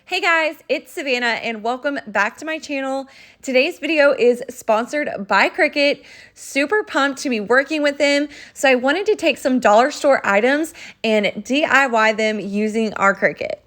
Hey guys, it's Savannah and welcome back to my channel. Today's video is sponsored by Cricut. Super pumped to be working with them. So I wanted to take some dollar store items and DIY them using our Cricut.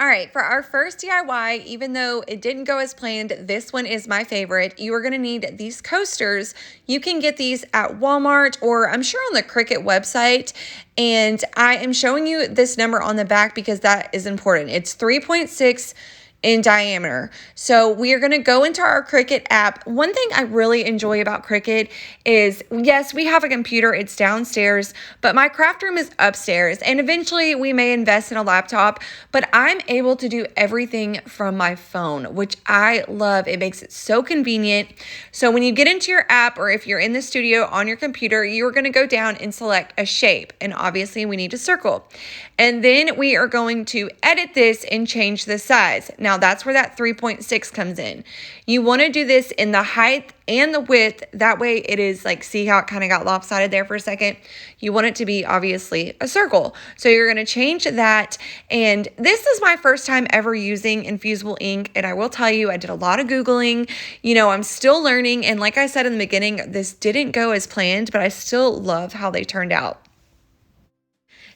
All right, for our first DIY, even though it didn't go as planned, this one is my favorite. You are gonna need these coasters. You can get these at Walmart or I'm sure on the Cricut website. And I am showing you this number on the back because that is important. It's 3.6 in diameter. So we are going to go into our Cricut app. One thing I really enjoy about Cricut is, yes, we have a computer, it's downstairs, but my craft room is upstairs, and eventually we may invest in a laptop, but I'm able to do everything from my phone, which I love. It makes it so convenient. So when you get into your app, or if you're in the studio on your computer, you're going to go down and select a shape, and obviously we need a circle. And then we are going to edit this and change the size. Now that's where that 3.6 comes in. You want to do this in the height and the width. That way it is like, see how it kind of got lopsided there for a second? You want it to be obviously a circle. So you're going to change that. And this is my first time ever using infusible ink. And I will tell you, I did a lot of Googling. You know, I'm still learning. And like I said in the beginning, this didn't go as planned, but I still love how they turned out.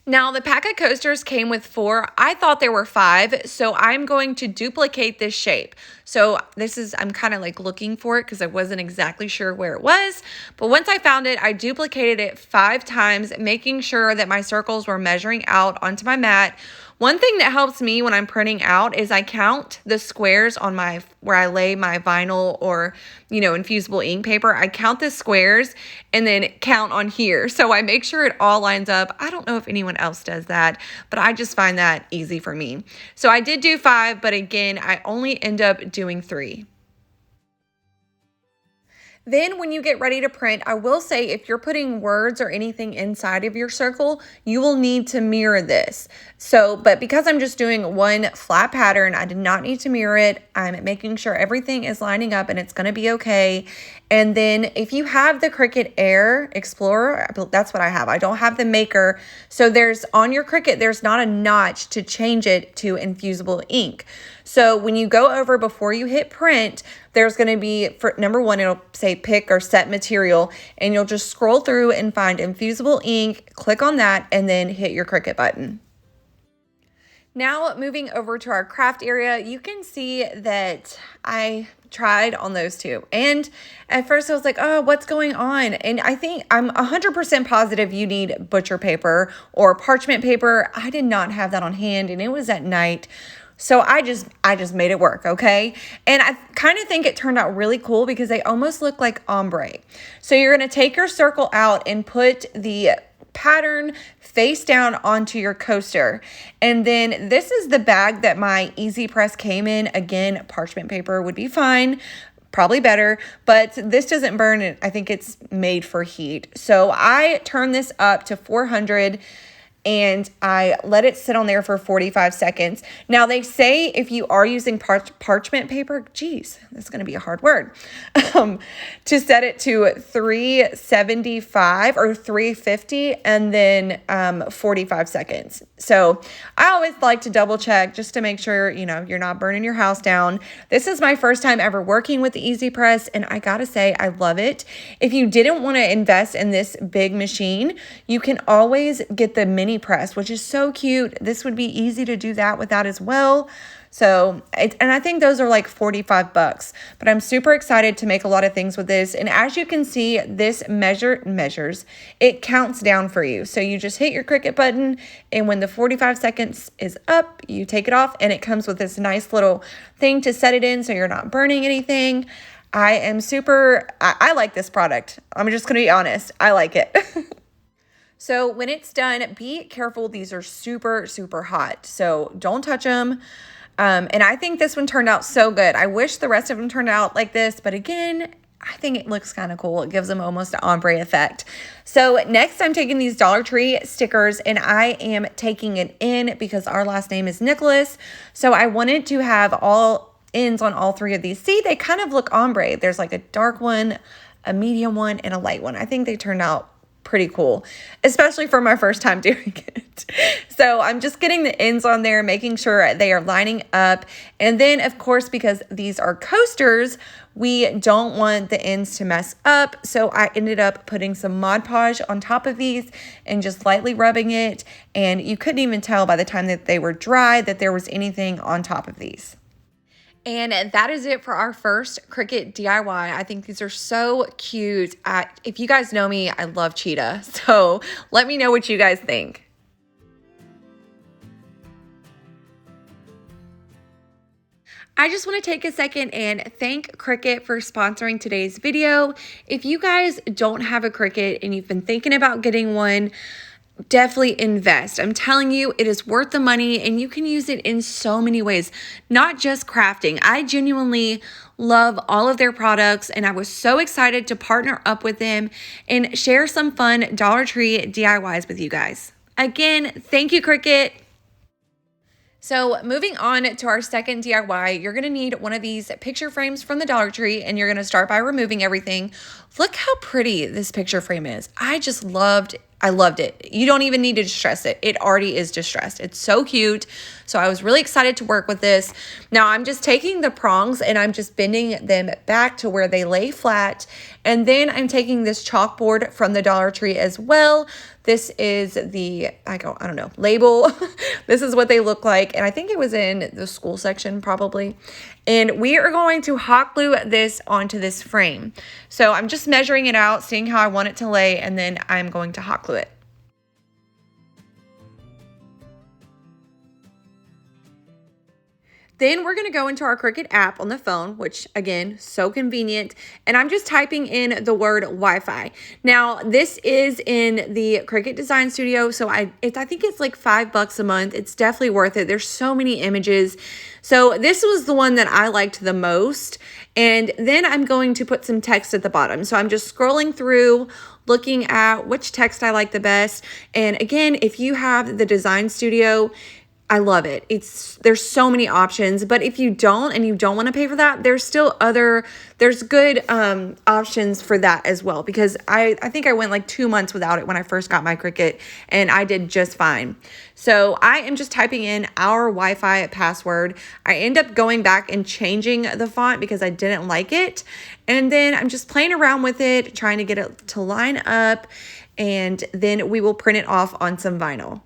Now, the pack of coasters came with 4. I thought there were 5, so I'm going to duplicate this shape. So I'm kind of like looking for it because I wasn't exactly sure where it was. But once I found it, I duplicated it 5 times, making sure that my circles were measuring out onto my mat. One thing that helps me when I'm printing out is I count the squares on where I lay my vinyl or, infusible ink paper. I count the squares and then count on here. So I make sure it all lines up. I don't know if anyone else does that, but I just find that easy for me. So I did do 5, but again, I only end up doing 3. Then when you get ready to print, I will say if you're putting words or anything inside of your circle, you will need to mirror this. But because I'm just doing one flat pattern, I did not need to mirror it. I'm making sure everything is lining up and it's gonna be okay. And then if you have the Cricut Air Explorer, that's what I have. I don't have the Maker. So on your Cricut, there's not a notch to change it to infusible ink. So when you go over before you hit print, there's going to be, for number 1, it'll say pick or set material, and you'll just scroll through and find infusible ink, click on that, and then hit your Cricut button. Now moving over to our craft area, you can see that I tried on those 2. And at first I was like, oh, what's going on? And I think I'm 100% positive you need butcher paper or parchment paper. I did not have that on hand, and it was at night. So I just made it work, okay? And I kind of think it turned out really cool because they almost look like ombre. So you're gonna take your circle out and put the pattern face down onto your coaster. And then this is the bag that my Easy Press came in. Again, parchment paper would be fine, probably better, but this doesn't burn. I think it's made for heat. So I turn this up to 400 and I let it sit on there for 45 seconds. Now they say if you are using parchment paper, geez, that's gonna be a hard word, to set it to 375 or 350 and then 45 seconds. So I always like to double check just to make sure, you're not burning your house down. This is my first time ever working with the Easy Press, and I gotta say, I love it. If you didn't wanna invest in this big machine, you can always get the mini press, which is so cute. This would be easy to do that with that as well. So, and I think those are like 45 bucks, but I'm super excited to make a lot of things with this. And as you can see, this measures, it counts down for you. So you just hit your Cricut button, and when the 45 seconds is up, you take it off, and it comes with this nice little thing to set it in so you're not burning anything. I like this product. I'm just gonna be honest, I like it. So when it's done, be careful. These are super, super hot. So don't touch them. And I think this one turned out so good. I wish the rest of them turned out like this, but again, I think it looks kind of cool. It gives them almost an ombre effect. So next I'm taking these Dollar Tree stickers, and I am taking it in because our last name is Nicholas. So I wanted to have all ends on all 3 of these. See, they kind of look ombre. There's like a dark one, a medium one, and a light one. I think they turned out pretty cool, especially for my first time doing it. So I'm just getting the ends on there, making sure they are lining up. And then of course, because these are coasters, we don't want the ends to mess up. So I ended up putting some Mod Podge on top of these and just lightly rubbing it. And you couldn't even tell by the time that they were dry that there was anything on top of these. And that is it for our first Cricut DIY. I think these are so cute. If you guys know me, I love cheetah. So let me know what you guys think. I just want to take a second and thank Cricut for sponsoring today's video. If you guys don't have a Cricut and you've been thinking about getting one, definitely invest. I'm telling you, it is worth the money and you can use it in so many ways, not just crafting. I genuinely love all of their products and I was so excited to partner up with them and share some fun Dollar Tree DIYs with you guys. Again, thank you, Cricut. So moving on to our second DIY, you're gonna need one of these picture frames from the Dollar Tree and you're gonna start by removing everything. Look how pretty this picture frame is. I loved it. You don't even need to distress it. It already is distressed. It's so cute. So I was really excited to work with this. Now I'm just taking the prongs and I'm just bending them back to where they lay flat. And then I'm taking this chalkboard from the Dollar Tree as well. This is the, I don't know, label. This is what they look like. And I think it was in the school section probably. And we are going to hot glue this onto this frame. So I'm just measuring it out, seeing how I want it to lay, and then I'm going to hot glue it. Then we're going to go into our Cricut app on the phone, which again, so convenient. And I'm just typing in the word Wi-Fi. Now, this is in the Cricut Design Studio. So I think it's like $5 a month. It's definitely worth it. There's so many images. So this was the one that I liked the most. And then I'm going to put some text at the bottom. So I'm just scrolling through, looking at which text I like the best. And again, if you have the Design Studio, I love it. There's so many options, but if you don't and you don't want to pay for that, there's good options for that as well, because I think I went like 2 months without it when I first got my Cricut and I did just fine. So I am just typing in our Wi-Fi password. I end up going back and changing the font because I didn't like it. And then I'm just playing around with it, trying to get it to line up, and then we will print it off on some vinyl.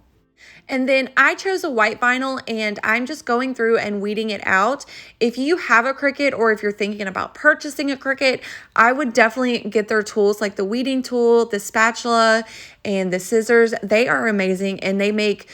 And then I chose a white vinyl and I'm just going through and weeding it out. If you have a Cricut or if you're thinking about purchasing a Cricut, I would definitely get their tools like the weeding tool, the spatula, and the scissors. They are amazing and they make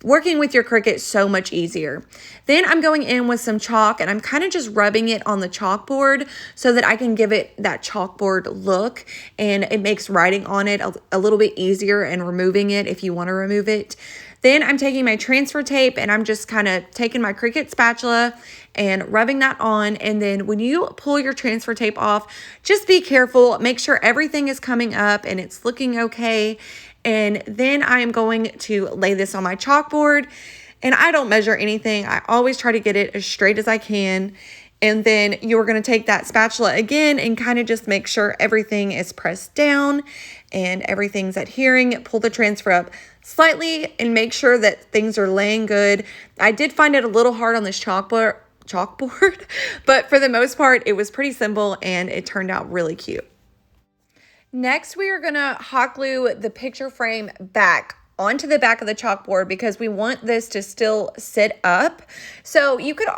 working with your Cricut so much easier. Then I'm going in with some chalk and I'm kind of just rubbing it on the chalkboard so that I can give it that chalkboard look, and it makes writing on it a little bit easier and removing it if you want to remove it. Then I'm taking my transfer tape and I'm just kind of taking my Cricut spatula and rubbing that on. And then when you pull your transfer tape off, just be careful, make sure everything is coming up and it's looking okay. And then I am going to lay this on my chalkboard, and I don't measure anything. I always try to get it as straight as I can. And then you're going to take that spatula again and kind of just make sure everything is pressed down and everything's adhering. Pull the transfer up slightly and make sure that things are laying good. I did find it a little hard on this chalkboard, but for the most part, it was pretty simple and it turned out really cute. Next, we are gonna hot glue the picture frame back onto the back of the chalkboard because we want this to still sit up. So you could,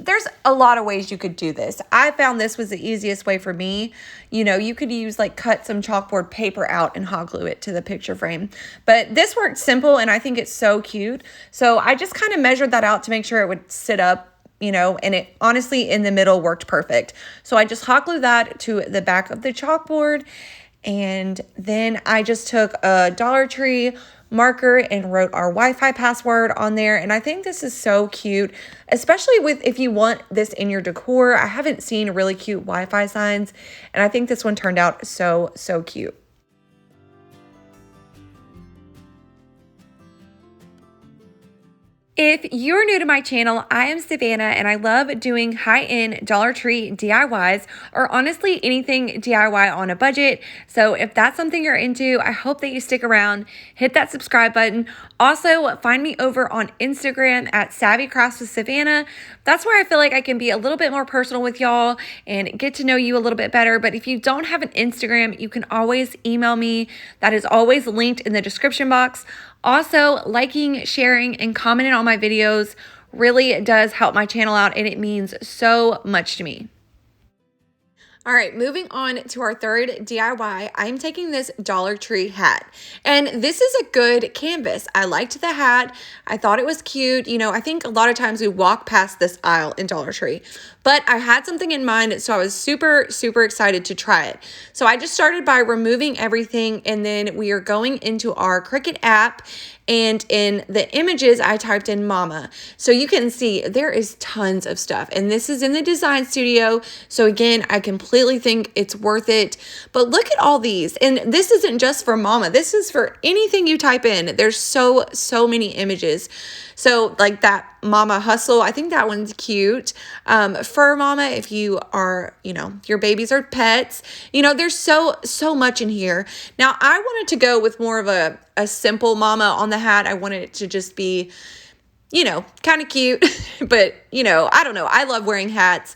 there's a lot of ways you could do this. I found this was the easiest way for me. You know, you could use cut some chalkboard paper out and hot glue it to the picture frame. But this worked simple and I think it's so cute. So I just kind of measured that out to make sure it would sit up, and it honestly in the middle worked perfect. So I just hot glued that to the back of the chalkboard. And then I just took a Dollar Tree marker and wrote our Wi-Fi password on there. And I think this is so cute, especially if you want this in your decor. I haven't seen really cute Wi-Fi signs, and I think this one turned out so, so cute. If you're new to my channel, I am Savannah and I love doing high-end Dollar Tree DIYs or honestly anything DIY on a budget. So if that's something you're into, I hope that you stick around, hit that subscribe button. Also, find me over on Instagram at Savvy Crafts with Savannah. That's where I feel like I can be a little bit more personal with y'all and get to know you a little bit better. But if you don't have an Instagram, you can always email me. That is always linked in the description box. Also, liking, sharing, and commenting on my videos really does help my channel out, and it means so much to me. All right, moving on to our third DIY, I'm taking this Dollar Tree hat. And this is a good canvas. I liked the hat. I thought it was cute. You know, I think a lot of times we walk past this aisle in Dollar Tree, but I had something in mind, so I was super excited to try it. So I just started by removing everything, and then we are going into our Cricut app, and in the images, I typed in mama. So you can see there is tons of stuff. And this is in the design studio. So again, I completely think it's worth it. But look at all these. And this isn't just for mama. This is for anything you type in. There's so many images. So like that mama hustle, I think that one's cute. Fur mama, if you are, you know, your babies are pets. You know, there's so much in here. Now, I wanted to go with more of a simple mama on the hat. I wanted it to just be, you know, kind of cute. But, you know, I don't know. I love wearing hats.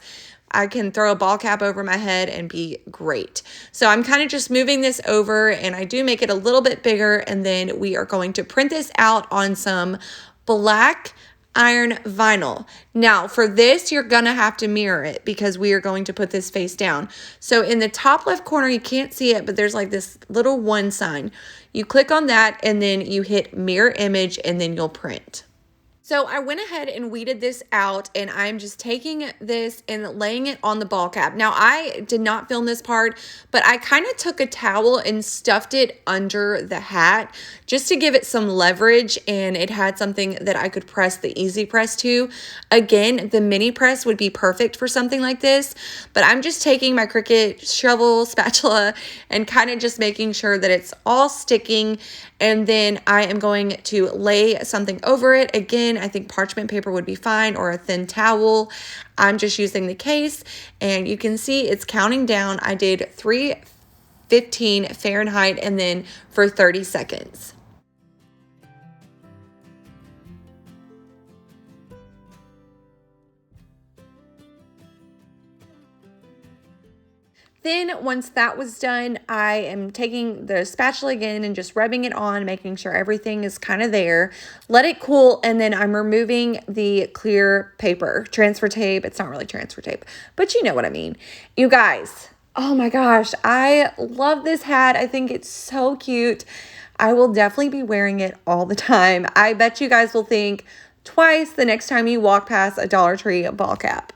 I can throw a ball cap over my head and be great. So I'm kind of just moving this over, and I do make it a little bit bigger, and then we are going to print this out on some black iron vinyl. Now for this, you're gonna have to mirror it because we are going to put this face down. So in the top left corner, you can't see it, but there's like this little 1 sign. You click on that and then you hit mirror image and then you'll print. So I went ahead and weeded this out, and I'm just taking this and laying it on the ball cap. Now, I did not film this part, but I kind of took a towel and stuffed it under the hat just to give it some leverage, and it had something that I could press the easy press to. Again, the mini press would be perfect for something like this, but I'm just taking my Cricut shovel, spatula, and kind of just making sure that it's all sticking, and then I am going to lay something over it. Again, I think parchment paper would be fine, or a thin towel. I'm just using the case, and you can see it's counting down. I did 315 Fahrenheit and then for 30 seconds. Then once that was done, I am taking the spatula again and just rubbing it on, making sure everything is kind of there. Let it cool, and then I'm removing the clear paper, transfer tape. It's not really transfer tape, but you know what I mean. You guys, oh my gosh, I love this hat. I think it's so cute. I will definitely be wearing it all the time. I bet you guys will think twice the next time you walk past a Dollar Tree ball cap.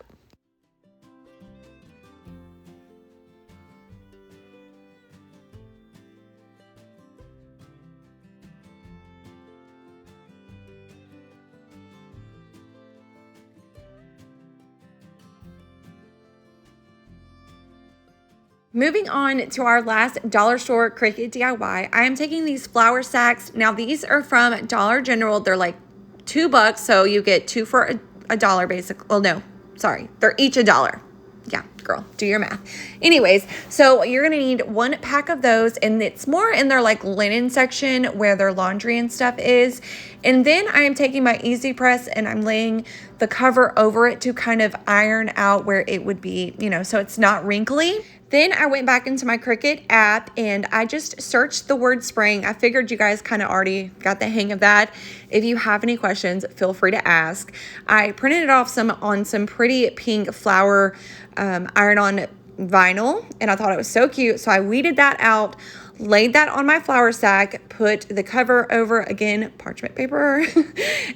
Moving on to our last dollar store Cricut DIY, I am taking these flour sacks. Now these are from Dollar General. They're like $2, so you get 2 for a dollar basically. Well, no, sorry, they're each $1. Yeah, girl, do your math. Anyways, so you're gonna need 1 pack of those, and it's more in their like linen section where their laundry and stuff is. And then I am taking my easy press and I'm laying the cover over it to kind of iron out where it would be, you know, so it's not wrinkly. Then I went back into my Cricut app and I just searched the word spring. I figured you guys kind of already got the hang of that. If you have any questions, feel free to ask. I printed it off on some pretty pink flower iron-on vinyl, and I thought it was so cute. So I weeded that out, laid that on my flour sack, put the cover over, again, parchment paper,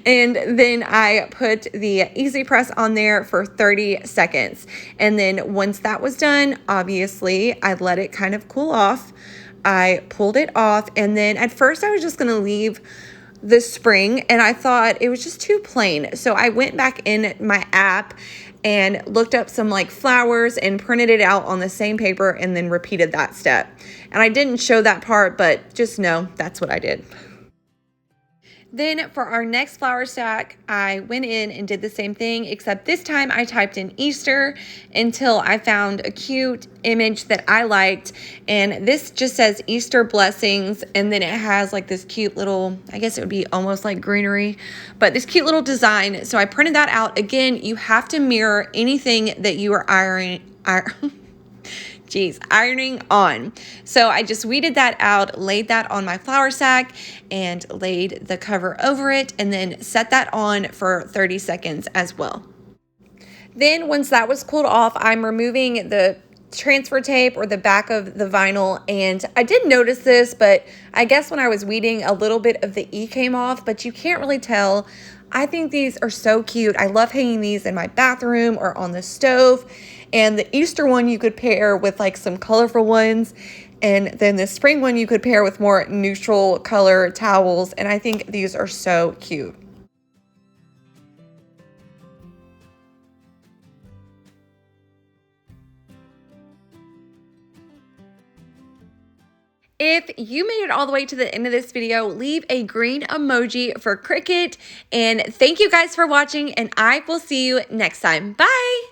and then I put the easy press on there for 30 seconds. And then once that was done, obviously, I let it kind of cool off. I pulled it off, and then at first I was just gonna leave the spring, and I thought it was just too plain. So I went back in my app and looked up some like flowers and printed it out on the same paper and then repeated that step. And I didn't show that part, but just know that's what I did. Then for our next flower stack, I went in and did the same thing, except this time I typed in Easter until I found a cute image that I liked. And this just says Easter blessings. And then it has like this cute little, I guess it would be almost like greenery, but this cute little design. So I printed that out. Again, you have to mirror anything that you are ironing on. So I just weeded that out, laid that on my flour sack, and laid the cover over it, and then set that on for 30 seconds as well. Then once that was cooled off, I'm removing the transfer tape or the back of the vinyl, and I did notice this, but I guess when I was weeding, a little bit of the E came off, but you can't really tell. I think these are so cute. I love hanging these in my bathroom or on the stove. And the Easter one you could pair with like some colorful ones. And then the spring one you could pair with more neutral color towels. And I think these are so cute. If you made it all the way to the end of this video, leave a green emoji for Cricut. And thank you guys for watching, and I will see you next time. Bye!